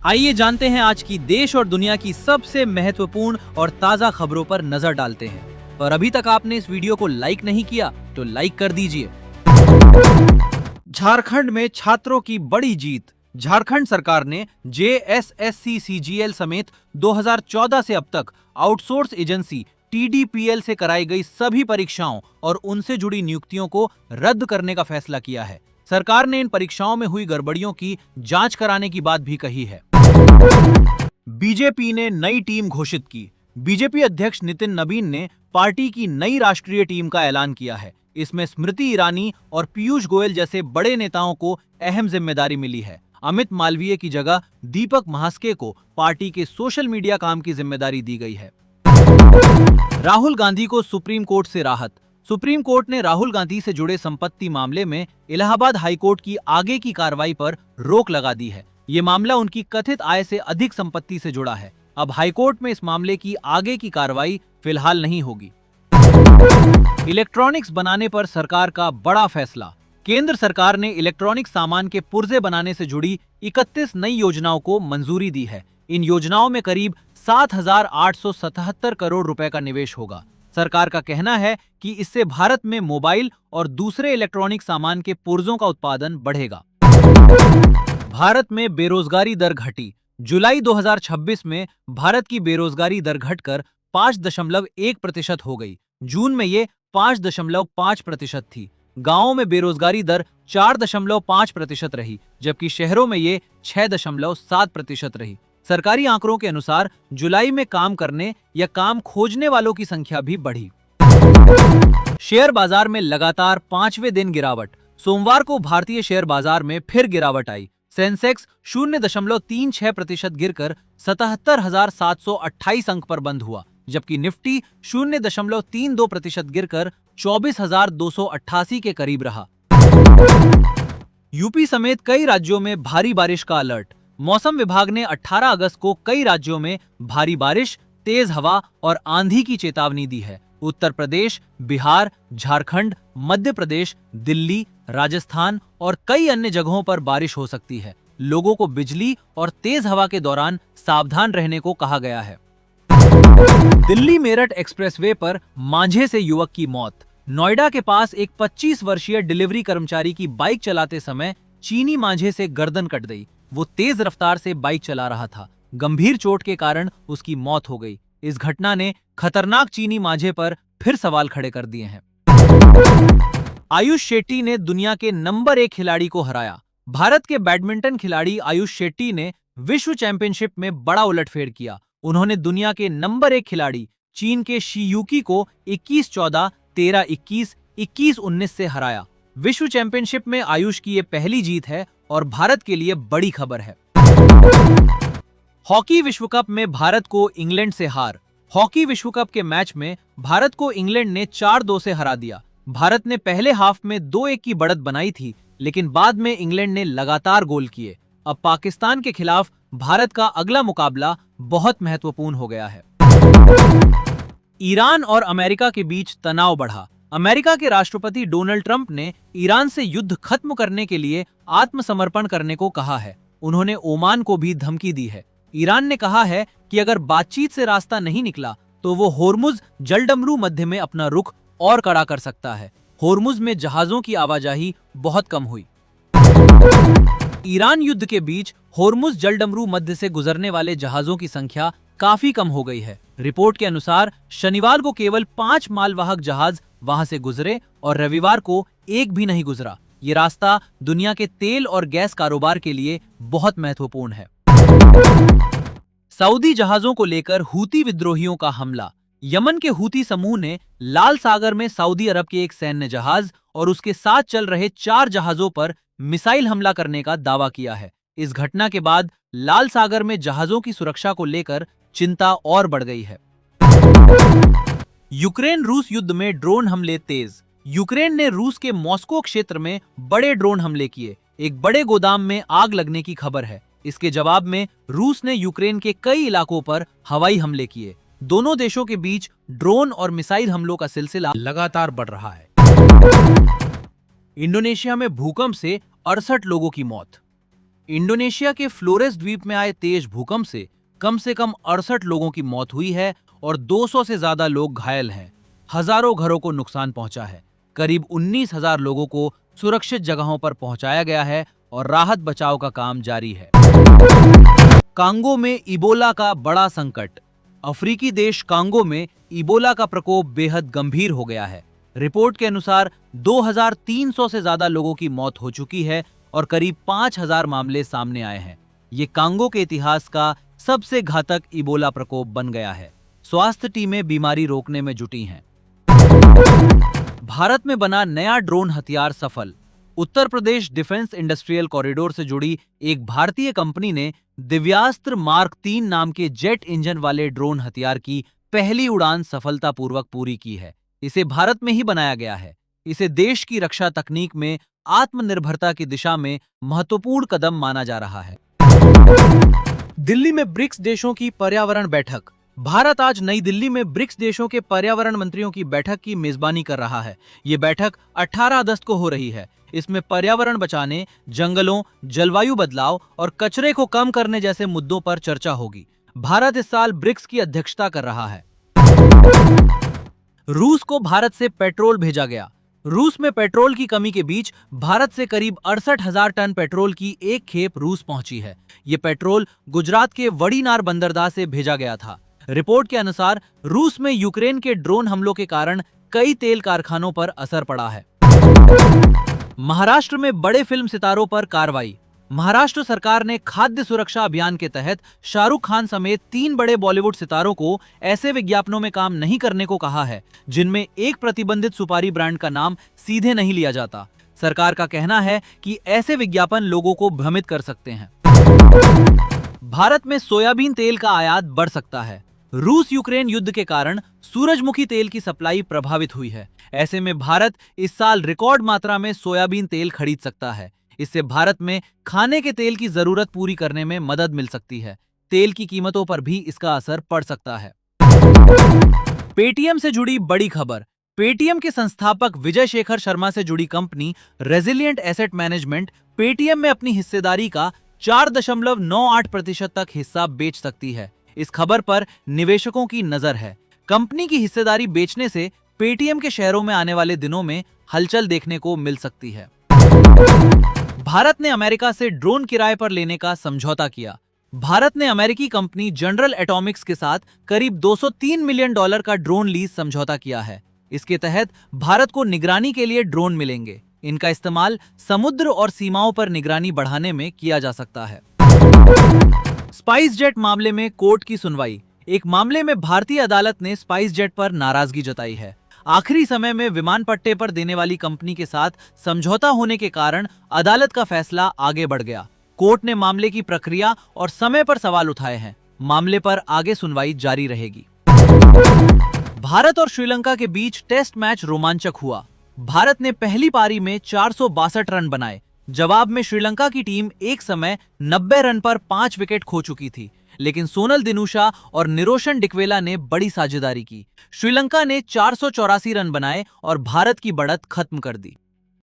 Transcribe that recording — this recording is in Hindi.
आइए जानते हैं आज की देश और दुनिया की सबसे महत्वपूर्ण और ताजा खबरों पर नजर डालते हैं। पर अभी तक आपने इस वीडियो को लाइक नहीं किया तो लाइक कर दीजिए। झारखंड में छात्रों की बड़ी जीत। झारखंड सरकार ने JSSC-CGL समेत 2014 से अब तक आउटसोर्स एजेंसी TDPL से कराई गई सभी परीक्षाओं और उनसे जुड़ी नियुक्तियों को रद्द करने का फैसला किया है। सरकार ने इन परीक्षाओं में हुई गड़बड़ियों की जांच कराने की बात भी कही है। बीजेपी ने नई टीम घोषित की। बीजेपी अध्यक्ष नितिन नबीन ने पार्टी की नई राष्ट्रीय टीम का ऐलान किया है। इसमें स्मृति ईरानी और पीयूष गोयल जैसे बड़े नेताओं को अहम जिम्मेदारी मिली है। अमित मालवीय की जगह दीपक महास्के को पार्टी के सोशल मीडिया काम की जिम्मेदारी दी गई है। राहुल गांधी को सुप्रीम कोर्ट से राहत। सुप्रीम कोर्ट ने राहुल गांधी से जुड़े संपत्ति मामले में इलाहाबाद हाईकोर्ट की आगे की कार्रवाई पर रोक लगा दी है। ये मामला उनकी कथित आय से अधिक संपत्ति से जुड़ा है। अब हाईकोर्ट में इस मामले की आगे की कार्रवाई फिलहाल नहीं होगी। इलेक्ट्रॉनिक्स बनाने पर सरकार का बड़ा फैसला। केंद्र सरकार ने इलेक्ट्रॉनिक सामान के पुर्जे बनाने से जुड़ी 31 नई योजनाओं को मंजूरी दी है। इन योजनाओं में करीब 7,877 करोड़ रुपए का निवेश होगा। सरकार का कहना है कि इससे भारत में मोबाइल और दूसरे इलेक्ट्रॉनिक सामान के पुर्जों का उत्पादन बढ़ेगा। भारत में बेरोजगारी दर घटी। जुलाई 2026 में भारत की बेरोजगारी दर घटकर 5.1% हो गई। जून में ये 5.5% थी। गांवों में बेरोजगारी दर 4.5% रही, जबकि शहरों में ये 6.7% रही। सरकारी आंकड़ों के अनुसार जुलाई में काम करने या काम खोजने वालों की संख्या भी बढ़ी। शेयर बाजार में लगातार 5वें दिन गिरावट। सोमवार को भारतीय शेयर बाजार में फिर गिरावट आई। सेंसेक्स 0.36% गिरकर 77,728 अंक पर बंद हुआ, जबकि निफ्टी 0.32% गिरकर 24,288 के करीब रहा। यूपी समेत कई राज्यों में भारी बारिश का अलर्ट। मौसम विभाग ने 18 अगस्त को कई राज्यों में भारी बारिश, तेज हवा और आंधी की चेतावनी दी है। उत्तर प्रदेश, बिहार, झारखंड, मध्य प्रदेश, दिल्ली, राजस्थान और कई अन्य जगहों पर बारिश हो सकती है। लोगों को बिजली और तेज हवा के दौरान सावधान रहने को कहा गया है। दिल्ली मेरठ एक्सप्रेसवे पर मांझे से युवक की मौत। नोएडा के पास एक 25 वर्षीय डिलीवरी कर्मचारी की बाइक चलाते समय चीनी मांझे से गर्दन कट गई। वो तेज रफ्तार से बाइक चला रहा था। गंभीर चोट के कारण उसकी मौत हो गई। इस घटना ने खतरनाक चीनी मांझे पर फिर सवाल खड़े कर दिए हैं। आयुष शेट्टी ने दुनिया के नंबर 1 खिलाड़ी को हराया। भारत के बैडमिंटन खिलाड़ी आयुष शेट्टी ने विश्व चैंपियनशिप में बड़ा उलटफेर किया। उन्होंने दुनिया के नंबर 1 खिलाड़ी चीन के शी को 21-14, 13-21, 21-19 से हराया। विश्व चैंपियनशिप में आयुष की ये पहली जीत है और भारत के लिए बड़ी खबर है। हॉकी विश्व कप में भारत को इंग्लैंड से हार। हॉकी विश्व कप के मैच में भारत को इंग्लैंड ने 4-2 से हरा दिया। भारत ने पहले हाफ में 2-1 की बढ़त बनाई थी, लेकिन बाद में इंग्लैंड ने लगातार गोल किए। अब पाकिस्तान के खिलाफ भारत का अगला मुकाबला बहुत महत्वपूर्ण हो गया है। ईरान और अमेरिका के बीच तनाव बढ़ा। अमेरिका के राष्ट्रपति डोनाल्ड ट्रंप ने ईरान से युद्ध खत्म करने के लिए आत्मसमर्पण करने को कहा है। उन्होंने ओमान को भी धमकी दी है। ईरान ने कहा है कि अगर बातचीत से रास्ता नहीं निकला तो वो होर्मुज जलडमरू मध्य में अपना रुख और कड़ा कर सकता है। होर्मुज में जहाजों की आवाजाही बहुत कम हुई। ईरान युद्ध के बीच होर्मुज जलडमरू मध्य से गुजरने वाले जहाजों की संख्या काफी कम हो गई है। रिपोर्ट के अनुसार शनिवार को केवल 5 मालवाहक जहाज वहां से गुजरे और रविवार को एक भी नहीं गुजरा। ये रास्ता दुनिया के तेल और गैस कारोबार के लिए बहुत महत्वपूर्ण है। सऊदी जहाजों को लेकर हूती विद्रोहियों का हमला। यमन के हूती समूह ने लाल सागर में सऊदी अरब के एक सैन्य जहाज और उसके साथ चल रहे 4 जहाजों पर मिसाइल हमला करने का दावा किया है। इस घटना के बाद लाल सागर में जहाजों की सुरक्षा को लेकर चिंता और बढ़ गई है। यूक्रेन रूस युद्ध में ड्रोन हमले तेज। यूक्रेन ने रूस के मॉस्को क्षेत्र में बड़े ड्रोन हमले किए। एक बड़े गोदाम में आग लगने की खबर है। इसके जवाब में रूस ने यूक्रेन के कई इलाकों पर हवाई हमले किए। दोनों देशों के बीच ड्रोन और मिसाइल हमलों का सिलसिला लगातार बढ़ रहा है। इंडोनेशिया में भूकंप से 68 लोगों की मौत। इंडोनेशिया के फ्लोरेस द्वीप में आए तेज भूकंप से कम 68 लोगों की मौत हुई है और 200 से ज्यादा लोग घायल हैं। हजारों घरों को नुकसान पहुंचा है। करीब 19,000 लोगों को सुरक्षित जगहों पर पहुंचाया गया है और राहत बचाव का काम जारी है। कांगो में इबोला का बड़ा संकट। अफ्रीकी देश कांगो में इबोला का प्रकोप बेहद गंभीर हो गया है। रिपोर्ट के अनुसार 2,300 से ज्यादा लोगों की मौत हो चुकी है और करीब 5,000 मामले सामने आए हैं। ये कांगो के इतिहास का सबसे घातक इबोला प्रकोप बन गया है। स्वास्थ्य टीमें बीमारी रोकने में जुटी हैं। भारत में बना नया ड्रोन हथियार सफल। Uttar Pradesh defence industrial corridor से जुड़ी एक भारतीय कंपनी ने दिव्यास्त्र मार्क 3 नाम के जेट इंजन वाले ड्रोन हथियार की पहली उड़ान सफलतापूर्वक पूरी की है। इसे भारत में ही बनाया गया है। इसे देश की रक्षा तकनीक में आत्मनिर्भरता की दिशा में महत्वपूर्ण कदम माना जा रहा है। दिल्ली में ब्रिक्स देशों की पर्यावरण बैठक। भारत आज नई दिल्ली में ब्रिक्स देशों के पर्यावरण मंत्रियों की बैठक की मेजबानी कर रहा है। ये बैठक 18 अगस्त को हो रही है। इसमें पर्यावरण बचाने, जंगलों, जलवायु बदलाव और कचरे को कम करने जैसे मुद्दों पर चर्चा होगी। भारत इस साल ब्रिक्स की अध्यक्षता कर रहा है। रूस को भारत से पेट्रोल भेजा गया। रूस में पेट्रोल की कमी के बीच भारत से करीब 68,000 टन पेट्रोल की एक खेप रूस पहुंची है। ये पेट्रोल गुजरात के वड़ीनार बंदरगाह से भेजा गया था। रिपोर्ट के अनुसार रूस में यूक्रेन के ड्रोन हमलों के कारण कई तेल कारखानों पर असर पड़ा है। महाराष्ट्र में बड़े फिल्म सितारों पर कार्रवाई। महाराष्ट्र सरकार ने खाद्य सुरक्षा अभियान के तहत शाहरुख खान समेत 3 बड़े बॉलीवुड सितारों को ऐसे विज्ञापनों में काम नहीं करने को कहा है जिनमें एक प्रतिबंधित सुपारी ब्रांड का नाम सीधे नहीं लिया जाता। सरकार का कहना है कि ऐसे विज्ञापन लोगों को भ्रमित कर सकते हैं। भारत में सोयाबीन तेल का आयात बढ़ सकता है। रूस यूक्रेन युद्ध के कारण सूरजमुखी तेल की सप्लाई प्रभावित हुई है। ऐसे में भारत इस साल रिकॉर्ड मात्रा में सोयाबीन तेल खरीद सकता है। इससे भारत में खाने के तेल की जरूरत पूरी करने में मदद मिल सकती है। तेल की कीमतों पर भी इसका असर पड़ सकता है। पेटीएम से जुड़ी बड़ी खबर। पेटीएम के संस्थापक विजय शेखर शर्मा से जुड़ी company resilient asset management Paytm में अपनी हिस्सेदारी का 4.98% तक हिस्सा बेच सकती है। इस खबर पर निवेशकों की नजर है। कंपनी की हिस्सेदारी बेचने से पेटीएम के शेयरों में आने वाले दिनों में हलचल देखने को मिल सकती है। भारत ने अमेरिका से ड्रोन किराए पर लेने का समझौता किया। भारत ने अमेरिकी कंपनी जनरल एटॉमिक्स के साथ करीब $203 मिलियन का ड्रोन लीज समझौता किया है। इसके तहत भारत को निगरानी के लिए ड्रोन मिलेंगे। इनका इस्तेमाल समुद्र और सीमाओं पर निगरानी बढ़ाने में किया जा सकता है। स्पाइस जेट मामले में कोर्ट की सुनवाई। एक मामले में भारतीय अदालत ने स्पाइस जेट पर नाराजगी जताई है। आखिरी समय में विमान पट्टे पर देने वाली कंपनी के साथ समझौता होने के कारण अदालत का फैसला आगे बढ़ गया। कोर्ट ने मामले की प्रक्रिया और समय पर सवाल उठाए हैं। मामले पर आगे सुनवाई जारी रहेगी। भारत और श्रीलंका के बीच टेस्ट मैच रोमांचक हुआ। भारत ने पहली पारी में 462 रन बनाए। जवाब में श्रीलंका की टीम एक समय 90 रन पर 5 विकेट खो चुकी थी, लेकिन सोनल दिनुशा और निरोशन डिकवेला ने बड़ी साझेदारी की। श्रीलंका ने 484 रन बनाए और भारत की बढ़त खत्म कर दी।